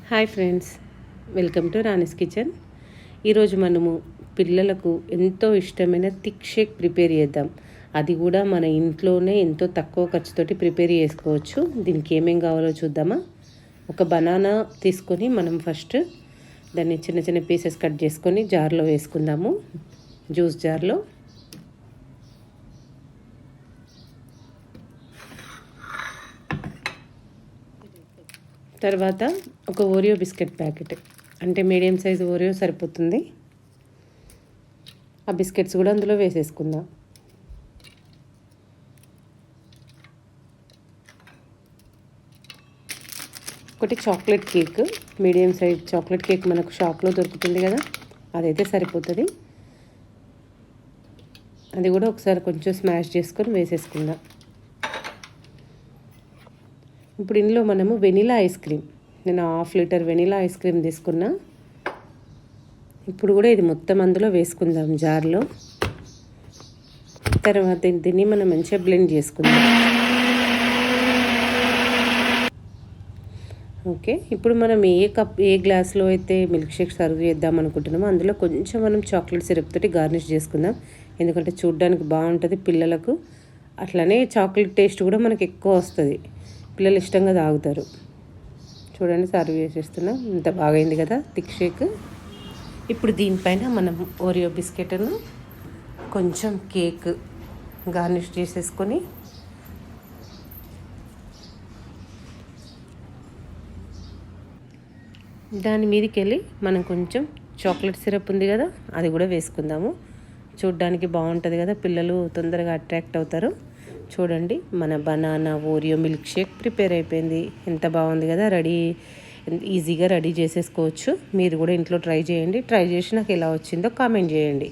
Hi friends, welcome to Rani's kitchen. ఈరోజు మనము పిల్లలకు ఎంతో ఇష్టమైన థిక్ షేక్ ప్రిపేర్ చేద్దాం. అది కూడా మన ఇంట్లోనే ఎంతో తక్కువ ఖర్చుతోటి ప్రిపేర్ చేసుకోవచ్చు. దీనికి ఏమేం కావాలో చూద్దామా. ఒక బనానా తీసుకొని మనం ఫస్ట్ దాన్ని చిన్న చిన్న పీసెస్ కట్ చేసుకొని జార్లో వేసుకుందాము, జ్యూస్ జార్లో. తర్వాత ఒక ఓరియో బిస్కెట్ ప్యాకెట్, అంటే మీడియం సైజు ఓరియో సరిపోతుంది. ఆ బిస్కెట్స్ కూడా అందులో వేసేసుకుందాం. ఒకటి chocolate cake, medium size chocolate cake మనకు షాప్లో దొరుకుతుంది కదా, అదైతే సరిపోతుంది. అది కూడా ఒకసారి కొంచెం స్మాష్ చేసుకొని వేసేసుకుందాం. ఇప్పుడు ఇందులో మనము వెనిలా ఐస్ క్రీమ్, నేను 1/2 లీటర్ వెనిలా ఐస్ క్రీమ్ తీసుకున్నా. ఇప్పుడు కూడా ఇది మొత్తం అందులో వేసుకుందాం జార్లో. తర్వాత దీన్ని మనం మంచిగా బ్లెండ్ చేసుకుందాం. ఓకే, ఇప్పుడు మనం ఏ గ్లాస్లో అయితే మిల్క్ షేక్ సర్వ్ చేద్దాం అనుకుంటున్నామో అందులో కొంచెం మనం చాక్లెట్ సిరప్ తోటి గార్నిష్ చేసుకుందాం. ఎందుకంటే చూడడానికి బాగుంటుంది పిల్లలకు, అట్లనే చాక్లెట్ టేస్ట్ కూడా మనకు ఎక్కువ వస్తుంది, పిల్లలు ఇష్టంగా తాగుతారు. చూడండి, సర్వ్ చేసేస్తున్నాం. ఇంత బాగైంది కదా థిక్ షేక్. ఇప్పుడు దీనిపైన మనం ఓరియో బిస్కెట్ను కొంచెం కేక్ గార్నిష్ చేసేసుకొని దాని మీదకి వెళ్ళి మనం కొంచెం చాక్లెట్ సిరప్ ఉంది కదా, అది కూడా వేసుకుందాము. చూడ్డానికి బాగుంటుంది కదా, పిల్లలు తొందరగా అట్రాక్ట్ అవుతారు. చూడండి, మన banana Oreo milk shake prepare అయిపోయింది. ఎంత బాగుంది కదా, ఈజీగా రెడీ చేసేసుకోవచ్చు. మీరు కూడా ఇంట్లో ట్రై చేయండి. ట్రై చేసి నాకు ఎలా వచ్చిందో కామెంట్ చేయండి.